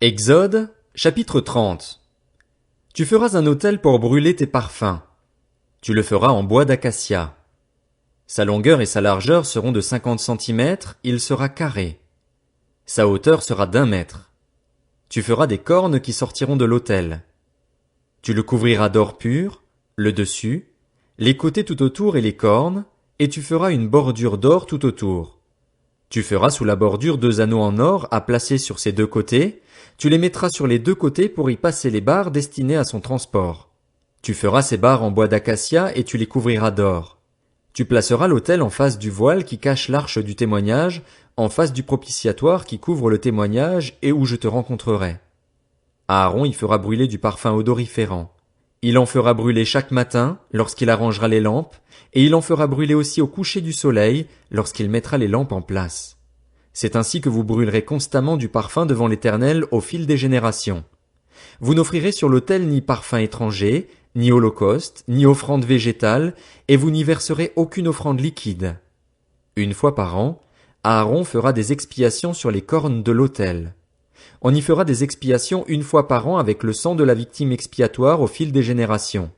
Exode, chapitre 30. Tu feras un autel pour brûler tes parfums. Tu le feras en bois d'acacia. Sa longueur et sa largeur seront de 50 centimètres, il sera carré. Sa hauteur sera d'1 mètre. Tu feras des cornes qui sortiront de l'autel. Tu le couvriras d'or pur, le dessus, les côtés tout autour et les cornes, et tu feras une bordure d'or tout autour. Tu feras sous la bordure 2 anneaux en or à placer sur ses 2 côtés, tu les mettras sur les 2 côtés pour y passer les barres destinées à son transport. Tu feras ces barres en bois d'acacia et tu les couvriras d'or. Tu placeras l'autel en face du voile qui cache l'arche du témoignage, en face du propitiatoire qui couvre le témoignage et où je te rencontrerai. Aaron y fera brûler du parfum odoriférant. Il en fera brûler chaque matin, lorsqu'il arrangera les lampes, et il en fera brûler aussi au coucher du soleil, lorsqu'il mettra les lampes en place. C'est ainsi que vous brûlerez constamment du parfum devant l'Éternel au fil des générations. Vous n'offrirez sur l'autel ni parfum étranger, ni holocauste, ni offrande végétale, et vous n'y verserez aucune offrande liquide. 1 fois par an, Aaron fera des expiations sur les cornes de l'autel. On y fera des expiations 1 fois par an avec le sang de la victime expiatoire au fil des générations.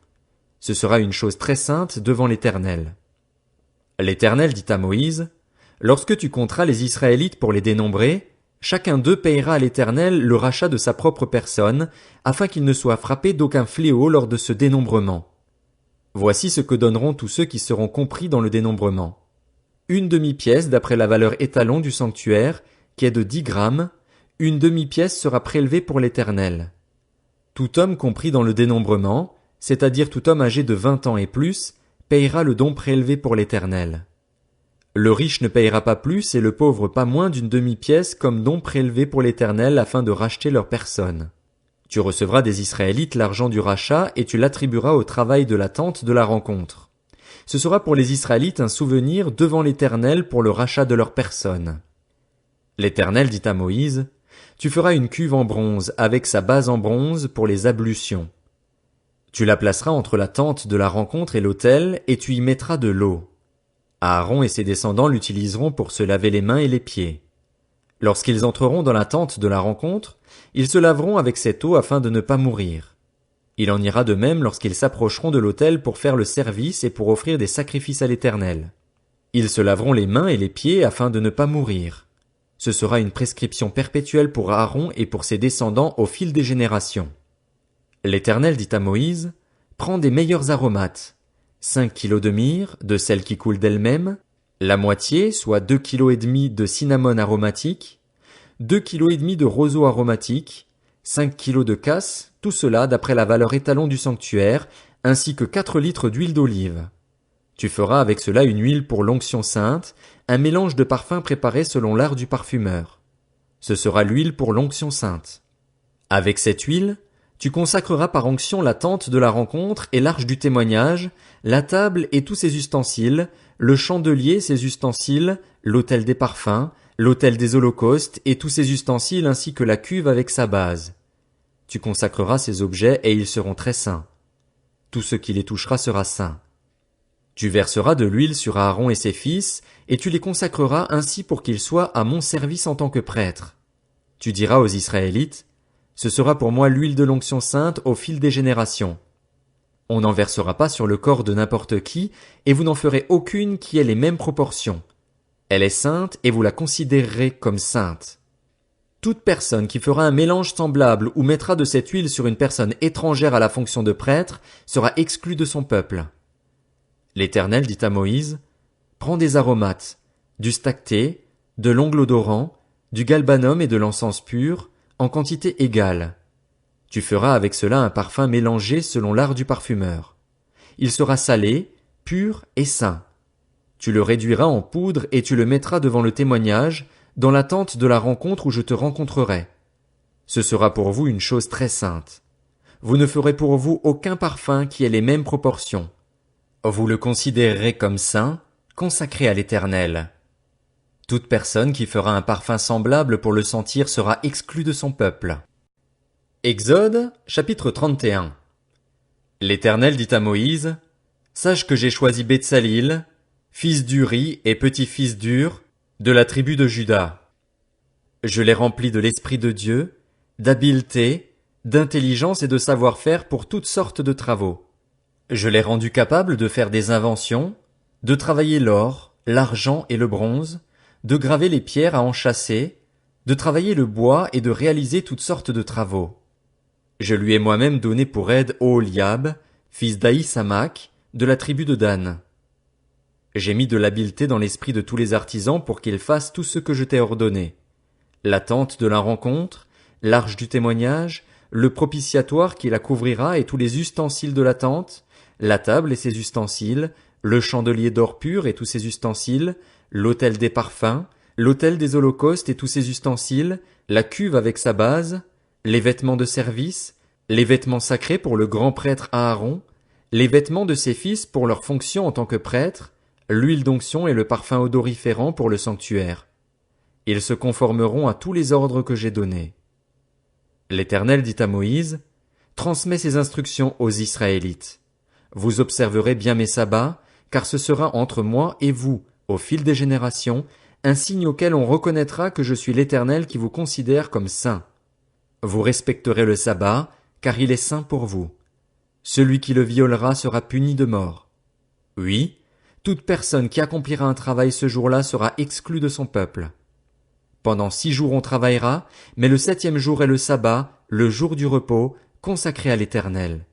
Ce sera une chose très sainte devant l'Éternel. L'Éternel dit à Moïse, lorsque tu compteras les Israélites pour les dénombrer, chacun d'eux payera à l'Éternel le rachat de sa propre personne, afin qu'il ne soit frappé d'aucun fléau lors de ce dénombrement. Voici ce que donneront tous ceux qui seront compris dans le dénombrement. 1/2 d'après la valeur étalon du sanctuaire, qui est de 10 grammes, 1/2 sera prélevée pour l'Éternel. Tout homme compris dans le dénombrement, c'est-à-dire tout homme âgé de 20 ans et plus, payera le don prélevé pour l'Éternel. Le riche ne payera pas plus et le pauvre pas moins d'1/2 comme don prélevé pour l'Éternel afin de racheter leur personne. Tu recevras des Israélites l'argent du rachat et tu l'attribueras au travail de la tente de la rencontre. Ce sera pour les Israélites un souvenir devant l'Éternel pour le rachat de leur personne. L'Éternel dit à Moïse, tu feras une cuve en bronze avec sa base en bronze pour les ablutions. Tu la placeras entre la tente de la rencontre et l'autel et tu y mettras de l'eau. Aaron et ses descendants l'utiliseront pour se laver les mains et les pieds. Lorsqu'ils entreront dans la tente de la rencontre, ils se laveront avec cette eau afin de ne pas mourir. Il en ira de même lorsqu'ils s'approcheront de l'autel pour faire le service et pour offrir des sacrifices à l'Éternel. Ils se laveront les mains et les pieds afin de ne pas mourir. Ce sera une prescription perpétuelle pour Aaron et pour ses descendants au fil des générations. L'Éternel dit à Moïse, prends des meilleurs aromates, 5 kilos de myrrhe, de celle qui coule d'elle-même, la moitié, soit 2,5 kg de cinnamome aromatique, 2,5 kg de roseau aromatique, 5 kilos de cassis, tout cela d'après la valeur étalon du sanctuaire, ainsi que 4 litres d'huile d'olive. Tu feras avec cela une huile pour l'onction sainte, un mélange de parfums préparé selon l'art du parfumeur. Ce sera l'huile pour l'onction sainte. Avec cette huile, tu consacreras par onction la tente de la rencontre et l'arche du témoignage, la table et tous ses ustensiles, le chandelier, ses ustensiles, l'autel des parfums, l'autel des holocaustes et tous ses ustensiles ainsi que la cuve avec sa base. Tu consacreras ces objets et ils seront très saints. Tout ce qui les touchera sera saint. Tu verseras de l'huile sur Aaron et ses fils, et tu les consacreras ainsi pour qu'ils soient à mon service en tant que prêtres. Tu diras aux Israélites, ce sera pour moi l'huile de l'onction sainte au fil des générations. On n'en versera pas sur le corps de n'importe qui, et vous n'en ferez aucune qui ait les mêmes proportions. Elle est sainte et vous la considérerez comme sainte. Toute personne qui fera un mélange semblable ou mettra de cette huile sur une personne étrangère à la fonction de prêtre sera exclue de son peuple. L'Éternel dit à Moïse, prends des aromates, du stacté, de l'ongle odorant, du galbanum et de l'encens pur, en quantité égale. Tu feras avec cela un parfum mélangé selon l'art du parfumeur. Il sera salé, pur et saint. Tu le réduiras en poudre et tu le mettras devant le témoignage, dans la tente de la rencontre où je te rencontrerai. Ce sera pour vous une chose très sainte. Vous ne ferez pour vous aucun parfum qui ait les mêmes proportions. Vous le considérerez comme saint, consacré à l'Éternel. Toute personne qui fera un parfum semblable pour le sentir sera exclue de son peuple. Exode, chapitre 31. L'Éternel dit à Moïse, sache que j'ai choisi Betsalil, fils d'Uri et petit-fils d'Ur, de la tribu de Juda. Je l'ai rempli de l'Esprit de Dieu, d'habileté, d'intelligence et de savoir-faire pour toutes sortes de travaux. Je l'ai rendu capable de faire des inventions, de travailler l'or, l'argent et le bronze, de graver les pierres à enchâsser, de travailler le bois et de réaliser toutes sortes de travaux. Je lui ai moi-même donné pour aide Oholiab, fils d'Ahisamach, de la tribu de Dan. J'ai mis de l'habileté dans l'esprit de tous les artisans pour qu'ils fassent tout ce que je t'ai ordonné. La tente de la rencontre, l'arche du témoignage, le propitiatoire qui la couvrira et tous les ustensiles de la tente, la table et ses ustensiles, le chandelier d'or pur et tous ses ustensiles, l'autel des parfums, l'autel des holocaustes et tous ses ustensiles, la cuve avec sa base, les vêtements de service, les vêtements sacrés pour le grand prêtre Aaron, les vêtements de ses fils pour leur fonction en tant que prêtres, l'huile d'onction et le parfum odoriférant pour le sanctuaire. Ils se conformeront à tous les ordres que j'ai donnés. L'Éternel dit à Moïse, transmets ces instructions aux Israélites. Vous observerez bien mes sabbats, car ce sera entre moi et vous, au fil des générations, un signe auquel on reconnaîtra que je suis l'Éternel qui vous considère comme saint. Vous respecterez le sabbat, car il est saint pour vous. Celui qui le violera sera puni de mort. Oui, toute personne qui accomplira un travail ce jour-là sera exclue de son peuple. Pendant 6 jours on travaillera, mais le 7e jour est le sabbat, le jour du repos, consacré à l'Éternel.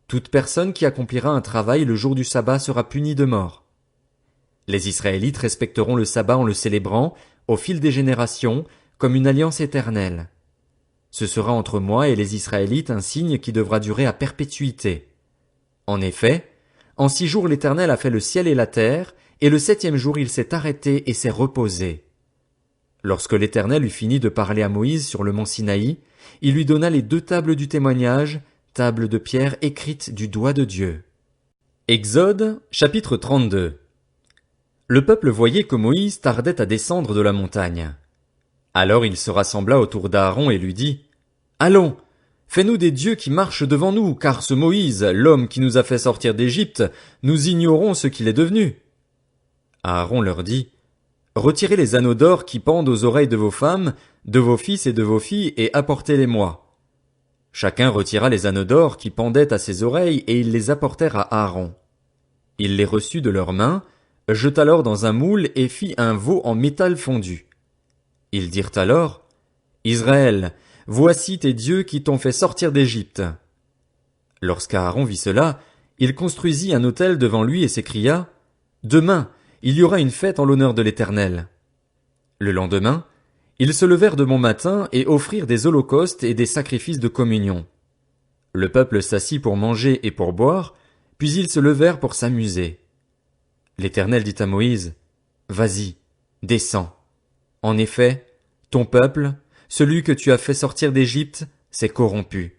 Toute personne qui accomplira un travail le jour du sabbat sera punie de mort. Les Israélites respecteront le sabbat en le célébrant, au fil des générations, comme une alliance éternelle. Ce sera entre moi et les Israélites un signe qui devra durer à perpétuité. En effet, en 6 jours l'Éternel a fait le ciel et la terre, et le 7e jour il s'est arrêté et s'est reposé. Lorsque l'Éternel eut fini de parler à Moïse sur le mont Sinaï, il lui donna les 2 tables du témoignage, tables de pierre écrites du doigt de Dieu. Exode, chapitre 32. Le peuple voyait que Moïse tardait à descendre de la montagne. Alors il se rassembla autour d'Aaron et lui dit, « Allons, fais-nous des dieux qui marchent devant nous, car ce Moïse, l'homme qui nous a fait sortir d'Égypte, nous ignorons ce qu'il est devenu. » Aaron leur dit, « Retirez les anneaux d'or qui pendent aux oreilles de vos femmes, de vos fils et de vos filles, et apportez-les-moi. » Chacun retira les anneaux d'or qui pendaient à ses oreilles, et ils les apportèrent à Aaron. Il les reçut de leurs mains, jeta l'or dans un moule et fit un veau en métal fondu. Ils dirent alors, « Israël, voici tes dieux qui t'ont fait sortir d'Égypte. » Lorsqu'Aaron vit cela, il construisit un autel devant lui et s'écria, « Demain, il y aura une fête en l'honneur de l'Éternel. » Le lendemain, ils se levèrent de bon matin et offrirent des holocaustes et des sacrifices de communion. Le peuple s'assit pour manger et pour boire, puis ils se levèrent pour s'amuser. L'Éternel dit à Moïse, « Vas-y, descends. En effet, ton peuple, celui que tu as fait sortir d'Égypte, s'est corrompu.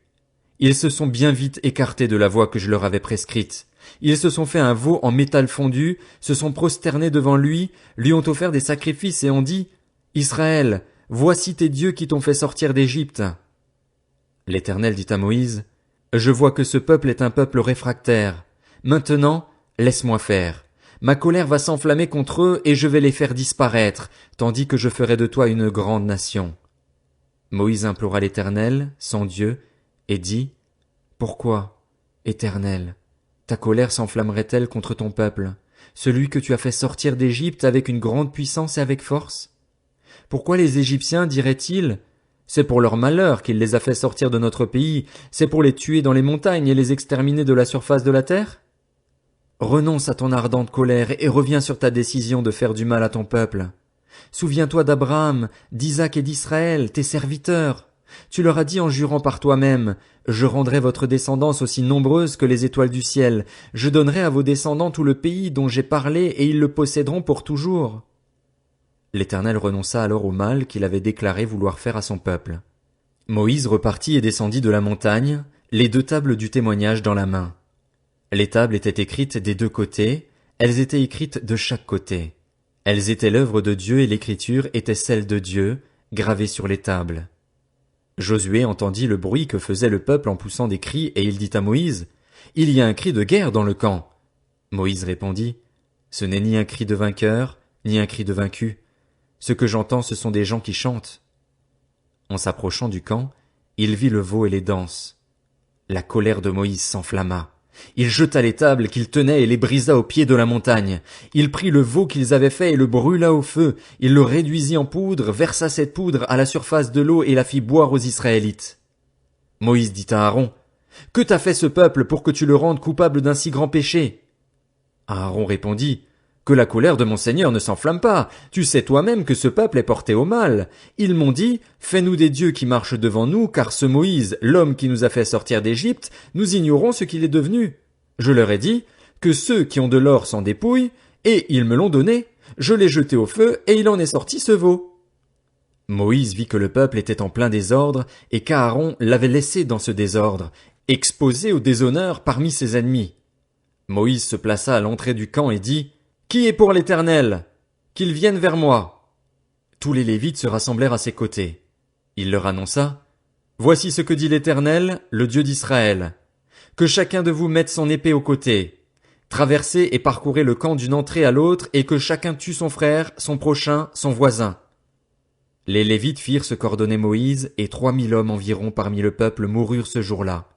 Ils se sont bien vite écartés de la voie que je leur avais prescrite. Ils se sont fait un veau en métal fondu, se sont prosternés devant lui ont offert des sacrifices et ont dit, « Israël, voici tes dieux qui t'ont fait sortir d'Égypte. » L'Éternel dit à Moïse, « Je vois que ce peuple est un peuple réfractaire. Maintenant, laisse-moi faire. Ma colère va s'enflammer contre eux et je vais les faire disparaître, tandis que je ferai de toi une grande nation. » Moïse implora l'Éternel, son Dieu, et dit, « Pourquoi, Éternel, ta colère s'enflammerait-elle contre ton peuple, celui que tu as fait sortir d'Égypte avec une grande puissance et avec force? Pourquoi les Égyptiens diraient-ils, « C'est pour leur malheur qu'il les a fait sortir de notre pays, c'est pour les tuer dans les montagnes et les exterminer de la surface de la terre? » Renonce à ton ardente colère et reviens sur ta décision de faire du mal à ton peuple. Souviens-toi d'Abraham, d'Isaac et d'Israël, tes serviteurs. Tu leur as dit en jurant par toi-même, « Je rendrai votre descendance aussi nombreuse que les étoiles du ciel. Je donnerai à vos descendants tout le pays dont j'ai parlé et ils le posséderont pour toujours. » L'Éternel renonça alors au mal qu'il avait déclaré vouloir faire à son peuple. Moïse repartit et descendit de la montagne, les 2 tables du témoignage dans la main. Les tables étaient écrites des 2 côtés, elles étaient écrites de chaque côté. Elles étaient l'œuvre de Dieu et l'écriture était celle de Dieu, gravée sur les tables. Josué entendit le bruit que faisait le peuple en poussant des cris et il dit à Moïse, « Il y a un cri de guerre dans le camp. » Moïse répondit, « Ce n'est ni un cri de vainqueur, ni un cri de vaincu. Ce que j'entends, ce sont des gens qui chantent. » En s'approchant du camp, Il vit le veau et les danses. La colère de Moïse s'enflamma. Il jeta les tables qu'il tenait et les brisa au pied de la montagne. Il prit le veau qu'ils avaient fait et le brûla au feu. Il le réduisit en poudre, versa cette poudre à la surface de l'eau et la fit boire aux Israélites. Moïse dit à Aaron, « Que t'a fait ce peuple pour que tu le rendes coupable d'un si grand péché ?» Aaron répondit, « Que la colère de mon Seigneur ne s'enflamme pas. Tu sais toi-même que ce peuple est porté au mal. Ils m'ont dit, fais-nous des dieux qui marchent devant nous, car ce Moïse, l'homme qui nous a fait sortir d'Égypte, nous ignorons ce qu'il est devenu. Je leur ai dit, que ceux qui ont de l'or s'en dépouillent, et ils me l'ont donné. Je l'ai jeté au feu, et il en est sorti ce veau. » Moïse vit que le peuple était en plein désordre, et qu'Aaron l'avait laissé dans ce désordre, exposé au déshonneur parmi ses ennemis. Moïse se plaça à l'entrée du camp et dit, « Qui est pour l'Éternel? Qu'il vienne vers moi. » Tous les Lévites se rassemblèrent à ses côtés. Il leur annonça, « Voici ce que dit l'Éternel, le Dieu d'Israël. Que chacun de vous mette son épée au côté. Traversez et parcourez le camp d'une entrée à l'autre, et que chacun tue son frère, son prochain, son voisin. » Les Lévites firent ce qu'ordonnait Moïse, et 3000 hommes environ parmi le peuple moururent ce jour-là.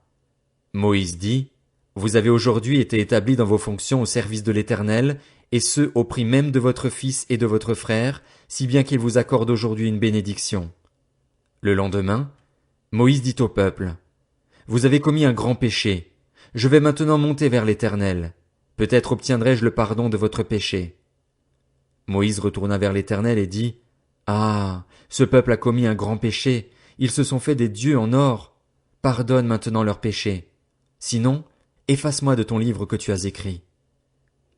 Moïse dit, « Vous avez aujourd'hui été établis dans vos fonctions au service de l'Éternel, et ce au prix même de votre fils et de votre frère, si bien qu'il vous accorde aujourd'hui une bénédiction. » Le lendemain, Moïse dit au peuple, « Vous avez commis un grand péché. Je vais maintenant monter vers l'Éternel. Peut-être obtiendrai-je le pardon de votre péché. » Moïse retourna vers l'Éternel et dit, « Ah, ce peuple a commis un grand péché. Ils se sont fait des dieux en or. Pardonne maintenant leurs péchés. Sinon, efface-moi de ton livre que tu as écrit. »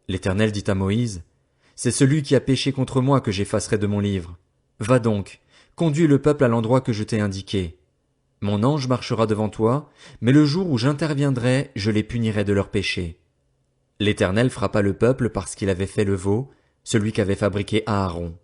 L'Éternel dit à Moïse, « C'est celui qui a péché contre moi que j'effacerai de mon livre. Va donc, conduis le peuple à l'endroit que je t'ai indiqué. Mon ange marchera devant toi, mais le jour où j'interviendrai, je les punirai de leurs péchés. » L'Éternel frappa le peuple parce qu'il avait fait le veau, celui qu'avait fabriqué Aaron.